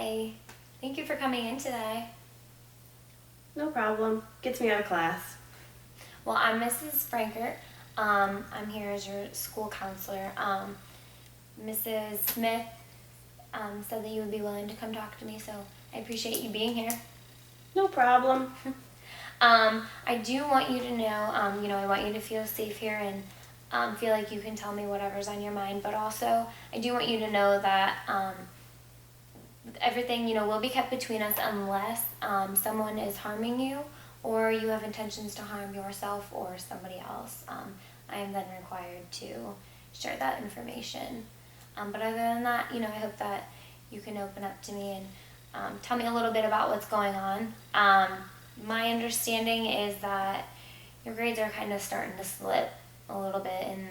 Hi. Thank you for coming in today. No problem. Gets me out of class. Well, I'm Mrs. Frankert. I'm here as your school counselor. Mrs. Smith said that you would be willing to come talk to me, so I appreciate you being here. No problem. I do want you to know, I want you to feel safe here and feel like you can tell me whatever's on your mind, but also I do want you to know that everything, will be kept between us unless someone is harming you or you have intentions to harm yourself or somebody else. I am then required to share that information. But other than that, I hope that you can open up to me and tell me a little bit about what's going on. My understanding is that your grades are kind of starting to slip a little bit and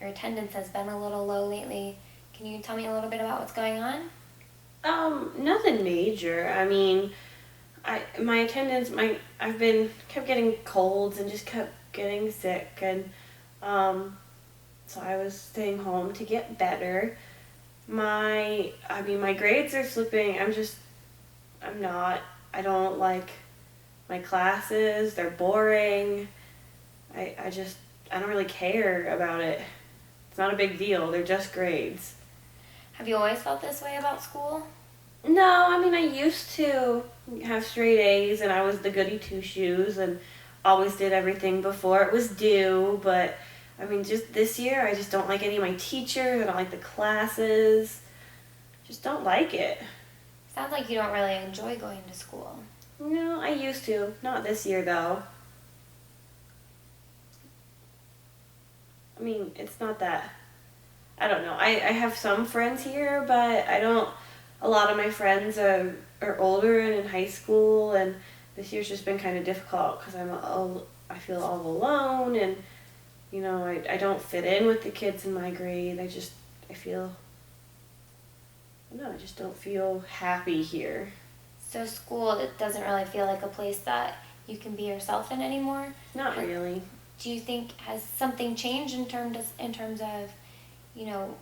your attendance has been a little low lately. Can you tell me a little bit about what's going on? Nothing major. I mean, my attendance, I've been kept getting colds and just kept getting sick, and so I was staying home to get better. My grades are slipping. I'm not. I don't like my classes. They're boring. I don't really care about it. It's not a big deal. They're just grades. Have you always felt this way about school? No, I mean, I used to have straight A's and I was the goody two shoes and always did everything before it was due, but I mean, just this year, I just don't like any of my teachers. I don't like the classes. Just don't like it. Sounds like you don't really enjoy going to school. No, I used to. Not this year, though. I mean, it's not that. I don't know. I have some friends here, but I don't. A lot of my friends are older and in high school, and this year's just been kind of difficult because I feel all alone, and I don't fit in with the kids in my grade. I feel, no, I just don't feel happy here. So school, it doesn't really feel like a place that you can be yourself in anymore. Not really. Do you think has something changed in terms of, you know,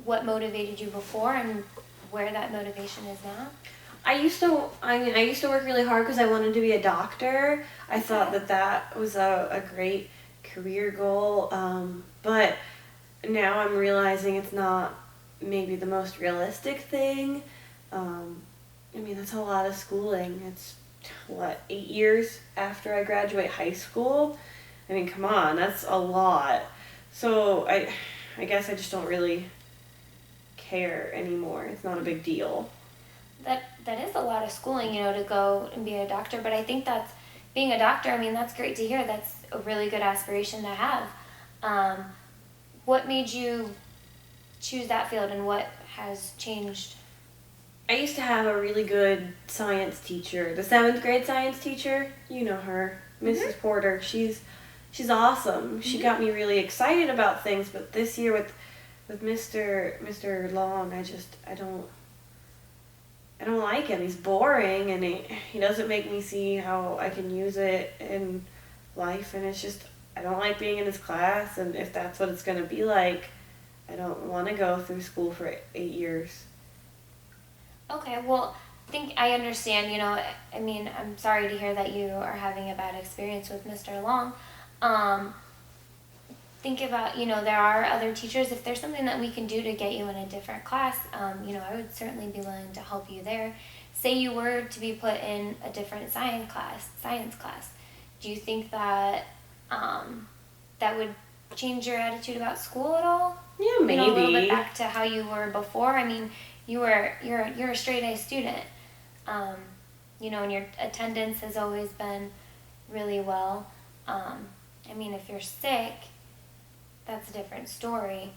what motivated you before and where that motivation is now? I used to work really hard because I wanted to be a doctor. I thought that was a great career goal, but now I'm realizing it's not maybe the most realistic thing. I mean, that's a lot of schooling. It's, what, 8 years after I graduate high school? I mean, come on, that's a lot. So I guess I just don't really care anymore. It's not a big deal. That is a lot of schooling, to go and be a doctor. But I think that's being a doctor. I mean, that's great to hear. That's a really good aspiration to have. What made you choose that field, and what has changed? I used to have a really good science teacher, the 7th grade science teacher. You know her, Mrs. Porter. She's awesome. She got me really excited about things. But this year with Mr. Long, I don't like him. He's boring, and he doesn't make me see how I can use it in life. And it's just, I don't like being in his class. And if that's what it's going to be like, I don't want to go through school for 8 years. Okay, well, I understand. I mean, I'm sorry to hear that you are having a bad experience with Mr. Long. Think about, there are other teachers. If there's something that we can do to get you in a different class, I would certainly be willing to help you there. Say you were to be put in a different science class. Do you think that that would change your attitude about school at all? Yeah, maybe. A little bit back to how you were before. I mean, you're a straight A student, and your attendance has always been really well. I mean, if you're sick, that's a different story.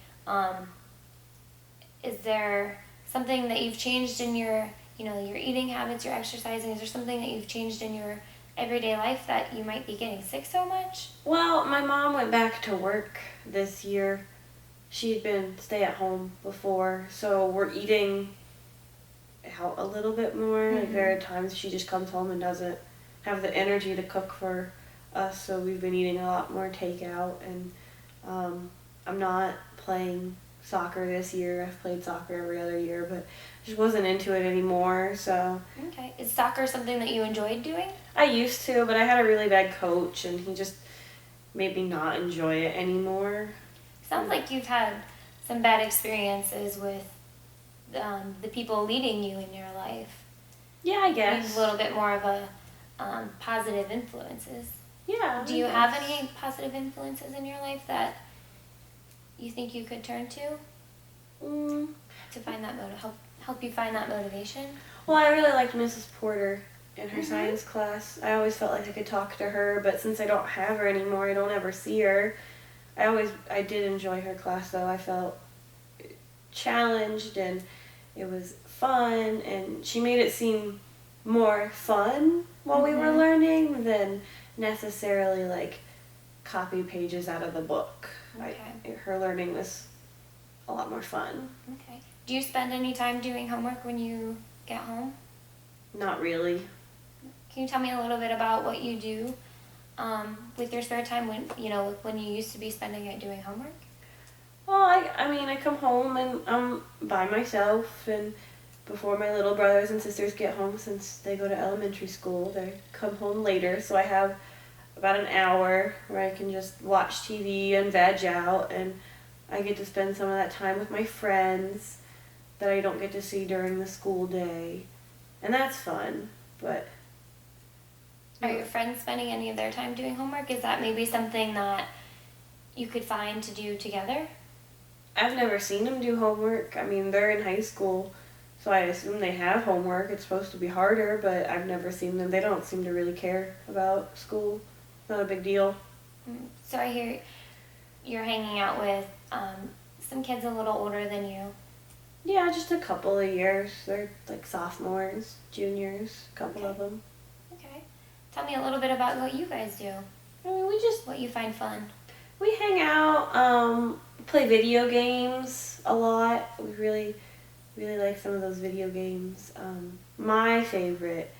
Is there something that you've changed in your eating habits, your exercising? Is there something that you've changed in your everyday life that you might be getting sick so much? Well, my mom went back to work this year. She'd been stay at home before, so we're eating out a little bit more. Like, there are times she just comes home and doesn't have the energy to cook for us, so we've been eating a lot more takeout, and I'm not playing soccer this year. I've played soccer every other year, but just wasn't into it anymore. So Okay. Is soccer something that you enjoyed doing? I used to, but I had a really bad coach, and he just made me not enjoy it anymore. Sounds like you've had some bad experiences with the people leading you in your life. Yeah, I Need guess. a little bit more of a positive influences. Yeah. Do you have any positive influences in your life that you think you could turn to Mm, find that help you find that motivation? well, I really liked Mrs. Porter in her Mhm. science class. I always felt like I could talk to her, but since I don't have her anymore, I don't ever see her. I did enjoy her class though. I felt challenged and it was fun, and she made it seem more fun while we were Mhm. learning than necessarily like copy pages out of the book. Okay. Her learning was a lot more fun. Okay. Do you spend any time doing homework when you get home? Not really. Can you tell me a little bit about what you do with your spare time when you used to be spending it doing homework? Well, I mean, I come home and I'm by myself, and before my little brothers and sisters get home, since they go to elementary school, they come home later, so I have about an hour where I can just watch TV and veg out, and I get to spend some of that time with my friends that I don't get to see during the school day, and that's fun, but... Are your friends spending any of their time doing homework? Is that maybe something that you could find to do together? I've never seen them do homework. I mean, they're in high school, so I assume they have homework. It's supposed to be harder, but I've never seen them. They don't seem to really care about school. Not a big deal. So I hear you're hanging out with some kids a little older than you. Yeah, just a couple of years. They're like sophomores, juniors, a couple of them. Okay. Tell me a little bit about what you guys do. I mean, What you find fun. we hang out, play video games a lot. We really, really like some of those video games. My favorite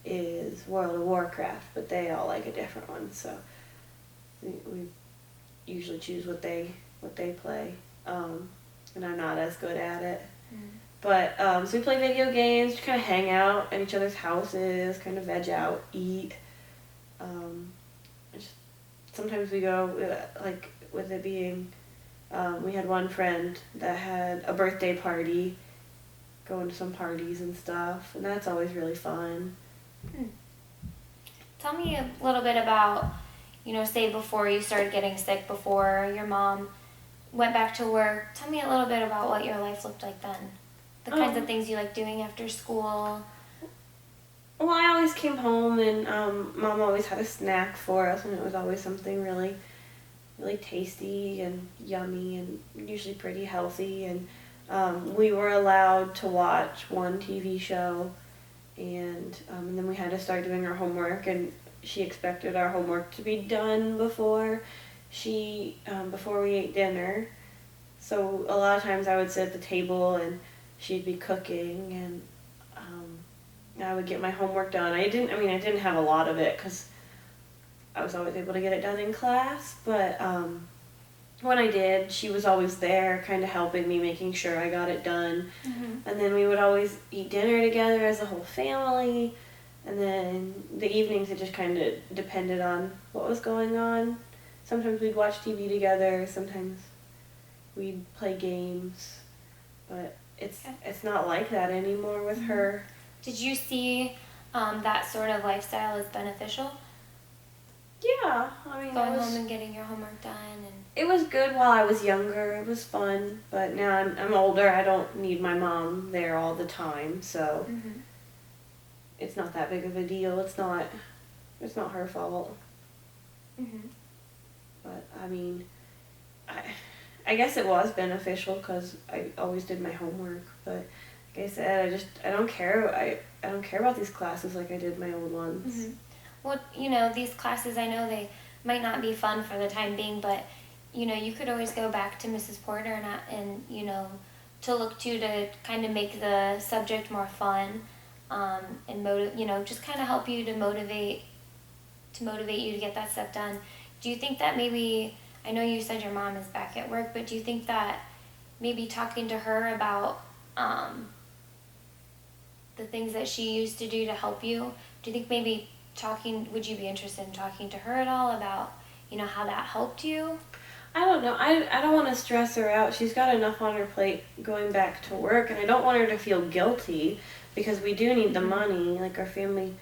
is World of Warcraft, but they all like a different one, so we usually choose what they play, and I'm not as good at it. But so we play video games, kind of hang out at each other's houses, kind of veg out, eat. Just, sometimes we go like with it being, we had one friend that had a birthday party, going to some parties and stuff, and that's always really fun. Tell me a little bit about, say before you started getting sick, before your mom went back to work. Tell me a little bit about what your life looked like then. The kinds of things you like doing after school. Well, I always came home and Mom always had a snack for us, and it was always something really, really tasty and yummy and usually pretty healthy. And we were allowed to watch one TV show, and then we had to start doing our homework, and she expected our homework to be done before before we ate dinner. So a lot of times I would sit at the table and she'd be cooking, and I would get my homework done. I didn't have a lot of it because I was always able to get it done in class, but when I did, she was always there kind of helping me, making sure I got it done. And then we would always eat dinner together as a whole family, and then the evenings it just kind of depended on what was going on. Sometimes we'd watch TV together, sometimes we'd play games, but it's not like that anymore with her. Did you see that sort of lifestyle as beneficial? Yeah, I mean, Going home and getting your homework done and... It was good while I was younger. It was fun, but now I'm older. I don't need my mom there all the time, so it's not that big of a deal. It's not her fault. But I mean, I guess it was beneficial because I always did my homework. But like I said, I don't care. I don't care about these classes like I did my old ones. Well, these classes, I know they might not be fun for the time being, but you could always go back to Mrs. Porter and to look to kind of make the subject more fun, and just kind of help you to motivate you to get that stuff done. Do you think that maybe, I know you said your mom is back at work, but do you think that maybe talking to her about the things that she used to do to help you. Do you think maybe would you be interested in talking to her at all about, how that helped you? I don't know. I don't want to stress her out. She's got enough on her plate going back to work, and I don't want her to feel guilty because we do need the money. Like, our family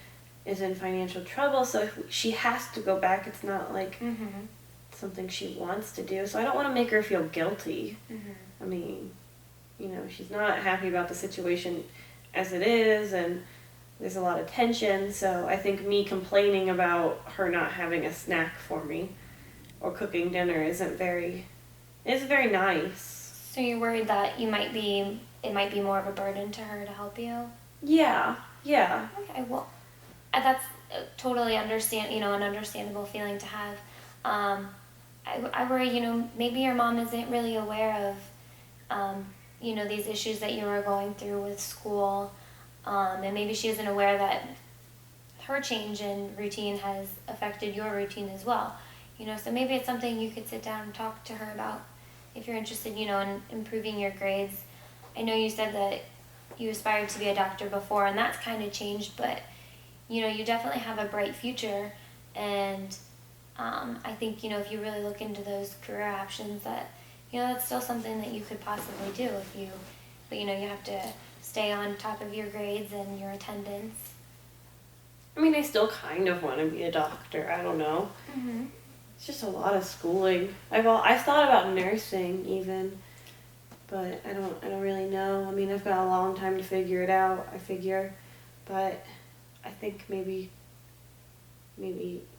is in financial trouble, so if she has to go back, it's not like something she wants to do. So I don't want to make her feel guilty. I mean, she's not happy about the situation as it is, and there's a lot of tension, so I think me complaining about her not having a snack for me or cooking dinner is very nice. So you're worried that it might be more of a burden to her to help you? Yeah. Okay, well, that's totally an understandable feeling to have. I worry, maybe your mom isn't really aware of, these issues that you are going through with school, and maybe she isn't aware that her change in routine has affected your routine as well. So maybe it's something you could sit down and talk to her about if you're interested, in improving your grades. I know you said that you aspired to be a doctor before, and that's kind of changed, but, you definitely have a bright future, and I think, if you really look into those career options, that, that's still something that you could possibly do but, you have to stay on top of your grades and your attendance. I mean, I still kind of want to be a doctor. I don't know. It's just a lot of schooling. I've thought about nursing even, but I don't really know. I mean, I've got a long time to figure it out, I figure, but I think maybe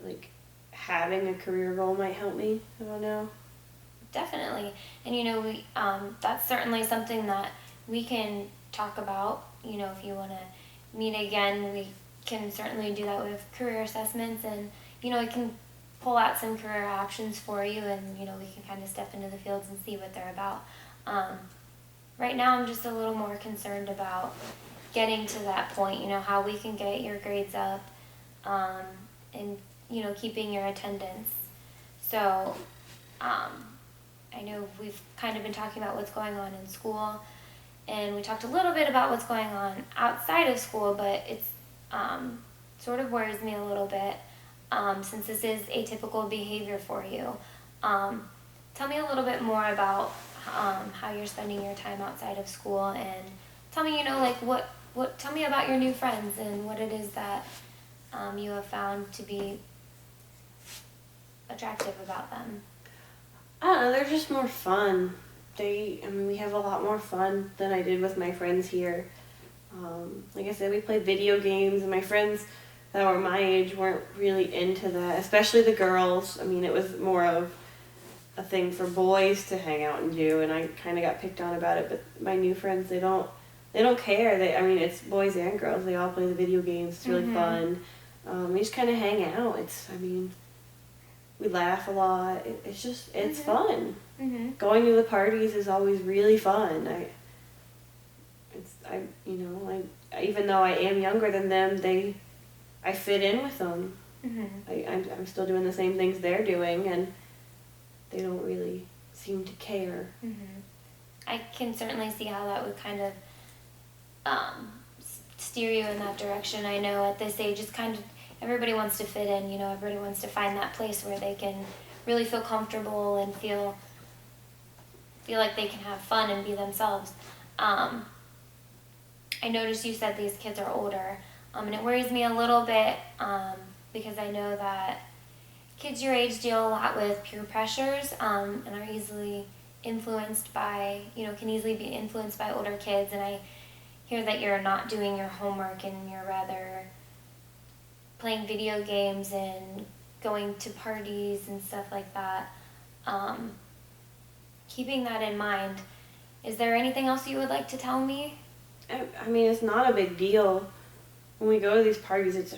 like having a career goal might help me. I don't know. Definitely. And that's certainly something that we can talk about. If you want to meet again, we can certainly do that with career assessments, and I can pull out some career options for you, and we can kind of step into the fields and see what they're about. Right now I'm just a little more concerned about getting to that point, how we can get your grades up, and keeping your attendance. So I know we've kind of been talking about what's going on in school, and we talked a little bit about what's going on outside of school, but it's sort of worries me a little bit, since this is atypical behavior for you. Tell me a little bit more about how you're spending your time outside of school, and tell me, tell me about your new friends and what it is that you have found to be attractive about them. I don't know, they're just more fun. We have a lot more fun than I did with my friends here. Like I said, we played video games, and my friends that were my age weren't really into that, especially the girls. I mean, it was more of a thing for boys to hang out and do, and I kind of got picked on about it, but my new friends, they don't care. It's boys and girls. They all play the video games. It's really fun. We just kind of hang out. We laugh a lot. It's fun. Going to the parties is always really fun. Even though I am younger than them, I fit in with them. I'm still doing the same things they're doing, and they don't really seem to care. I can certainly see how that would kind of steer you in that direction. I know at this age, it's kind of, everybody wants to fit in, everybody wants to find that place where they can really feel comfortable and feel like they can have fun and be themselves. I noticed you said these kids are older, and it worries me a little bit, because I know that kids your age deal a lot with peer pressures, and are easily influenced by, can easily be influenced by older kids, and I hear that you're not doing your homework and you're rather playing video games and going to parties and stuff like that. Keeping that in mind, is there anything else you would like to tell me? I mean, it's not a big deal. When we go to these parties, it's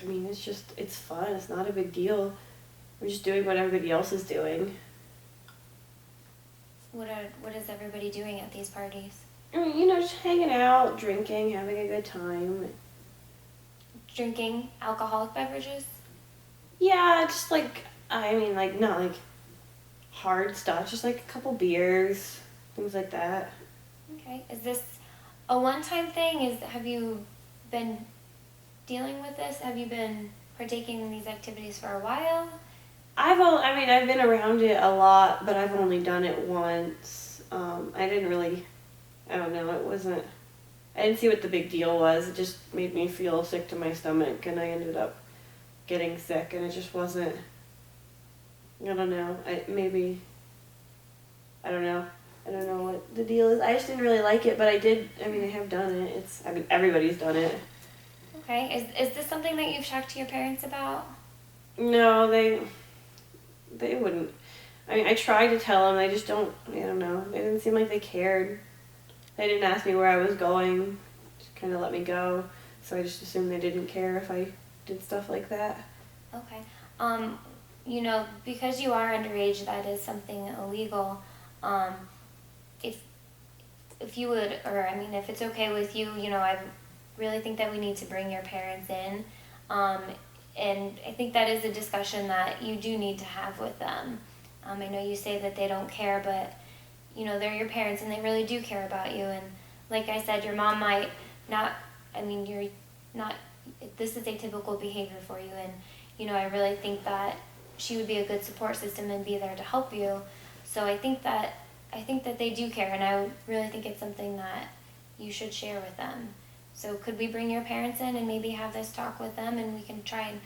fun. It's not a big deal. We're just doing what everybody else is doing. What is everybody doing at these parties? I mean, just hanging out, drinking, having a good time. Drinking alcoholic beverages? Yeah, just not like hard stuff, just like a couple beers, things like that. Okay. Is this a one-time thing? Have you been dealing with this? Have you been partaking in these activities for a while? I mean, I've been around it a lot, but I've only done it once. I didn't really, I don't know, it wasn't, I didn't see what the big deal was. It just made me feel sick to my stomach, and I ended up getting sick, and it just wasn't, I don't know, I don't know. I don't know what the deal is. I just didn't really like it, but I mean, I have done it. I mean, everybody's done it. Okay. Is this something that you've talked to your parents about? No, they wouldn't. I mean, I tried to tell them. They just don't. I don't know. They didn't seem like they cared. They didn't ask me where I was going. Just kind of let me go. So I just assumed they didn't care if I did stuff like that. Okay. Because you are underage, that is something illegal. Um, if if you would, or I mean, if it's okay with you, I really think that we need to bring your parents in. Um, and I think that is a discussion that you do need to have with them. I know you say that they don't care, but they're your parents and they really do care about you. And like I said, your mom might not, I mean, you're not, this is atypical behavior for you. And, I really think that she would be a good support system and be there to help you. So I think that they do care, and I would really think it's something that you should share with them. So could we bring your parents in and maybe have this talk with them, and we can try and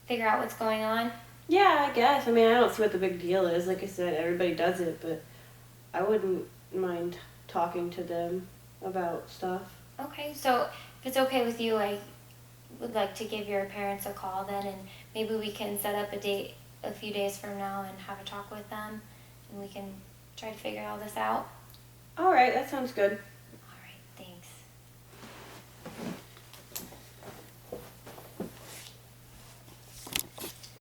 figure out what's going on? Yeah, I guess. I mean, I don't see what the big deal is. Like I said, everybody does it, but I wouldn't mind talking to them about stuff. Okay, so if it's okay with you, I would like to give your parents a call then, and maybe we can set up a date a few days from now and have a talk with them, and we can try to figure all this out. All right, that sounds good.